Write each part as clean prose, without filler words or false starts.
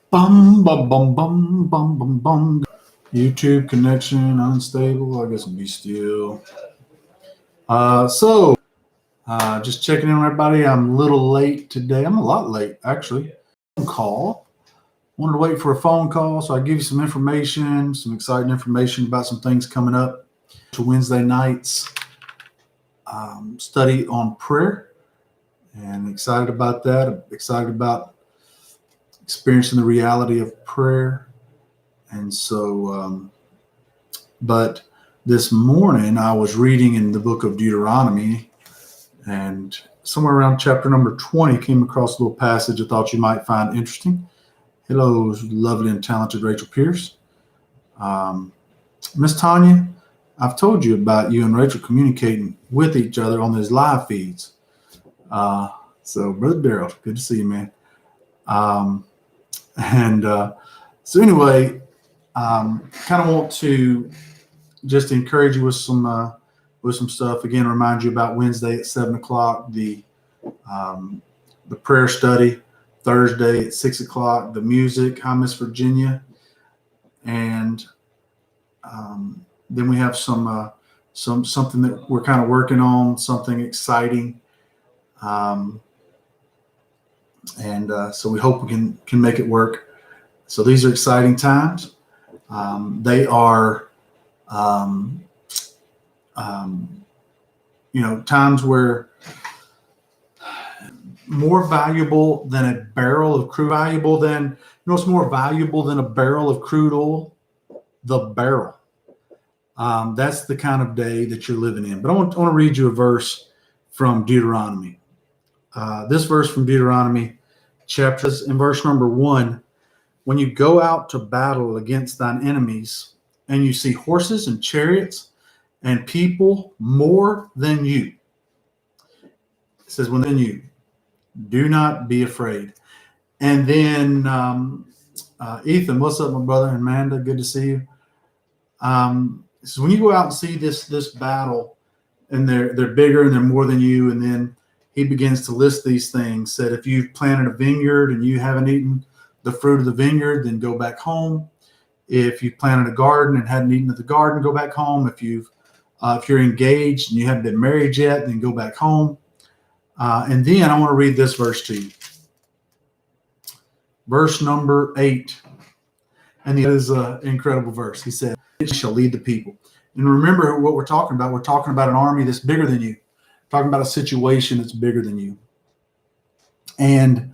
Bum, bum, bum, bum, bum, bum, bum. YouTube connection unstable. I guess be still. Just checking in with everybody. I'm a little late today. I'm a lot late, actually. Phone call. Wanted to wait for a phone call, so I give you some information, some exciting information about some things coming up to Wednesday nights study on prayer, and excited about that. I'm excited about experiencing the reality of prayer, and but this morning I was reading in the book of Deuteronomy, and somewhere around chapter number 20 came across a little passage I thought you might find interesting. Hello, lovely and talented Rachel Pierce. Miss Tanya, I've told you about you and Rachel communicating with each other on these live feeds. So, Brother Daryl, good to see you, man. So anyway, kind of want to just encourage you with some stuff. Again, remind you about Wednesday at 7:00, the prayer study. Thursday at 6:00, the music. Hi, Miss Virginia. And then we have something that we're kind of working on, something exciting. So we hope we can make it work. So these are exciting times. They are, times where more valuable than a barrel of crude, what's more valuable than a barrel of crude oil? The barrel. That's the kind of day that you're living in. But I want to read you a verse from Deuteronomy. This verse from Deuteronomy, chapters in verse number 1. When you go out to battle against thine enemies, and you see horses and chariots and people more than you, it says, when than you, do not be afraid. And then Ethan, what's up, my brother? And Amanda, good to see you. So when you go out and see this battle, and they're bigger and they're more than you, and then he begins to list these things. Said, if you've planted a vineyard and you haven't eaten the fruit of the vineyard, then go back home. If you planted a garden and hadn't eaten of the garden, go back home. If you're engaged and you haven't been married yet, then go back home. And then I want to read this verse to you. Verse number 8. And it is an incredible verse. He said, it shall lead the people. And remember what we're talking about. We're talking about an army that's bigger than you. We're talking about a situation that's bigger than you. And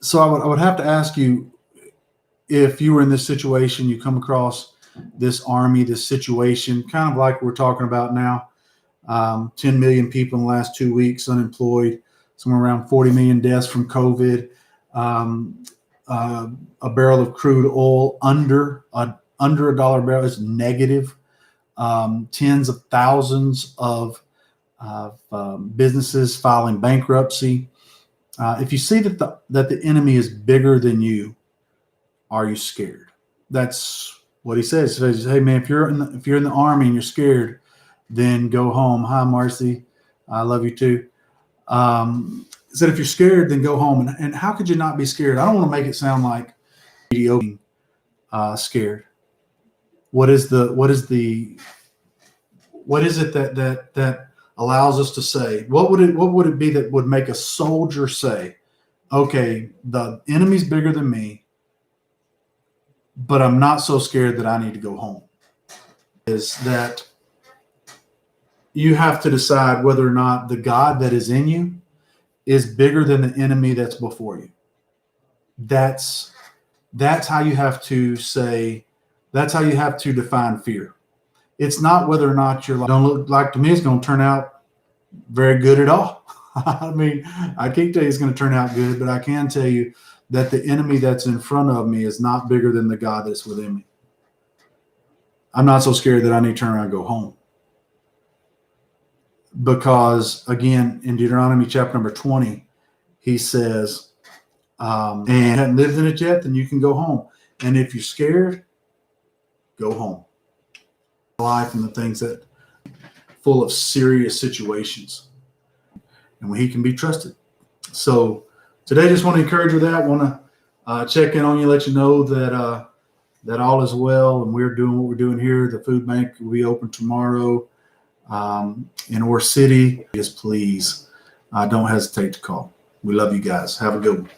so I would have to ask you, if you were in this situation, you come across this army, this situation, kind of like we're talking about now, 10 million people in the last 2 weeks unemployed, somewhere around 40 million deaths from COVID, a barrel of crude oil under $1 barrel is negative, tens of thousands of businesses filing bankruptcy. If you see that the enemy is bigger than you, are you scared? That's what he says. He says, hey man, if you're in the army and you're scared, then go home. Hi, Marcy. I love you too. He said, if you're scared, then go home. And how could you not be scared? I don't want to make it sound like mediocre, scared. What is it that allows us to say, what would it be that would make a soldier say, okay, the enemy's bigger than me, but I'm not so scared that I need to go home? Is that you have to decide whether or not the God that is in you is bigger than the enemy that's before you. That's how you have to say, that's how you have to define fear. It's not whether or not you're like, don't look like to me it's going to turn out very good at all. I mean, I can't tell you it's going to turn out good, but I can tell you that the enemy that's in front of me is not bigger than the God that's within me. I'm not so scared that I need to turn around and go home. Because, again, in Deuteronomy chapter number 20, he says, and haven't lived in it yet, then you can go home. And if you're scared, go home. Life and the things that full of serious situations, and when he can be trusted. So today, just want to encourage you with that. Want check in on you, let you know that that all is well, and we're doing what we're doing here. The food bank will be open tomorrow in Ore City. Yes, please don't hesitate to call. We love you guys. Have a good one.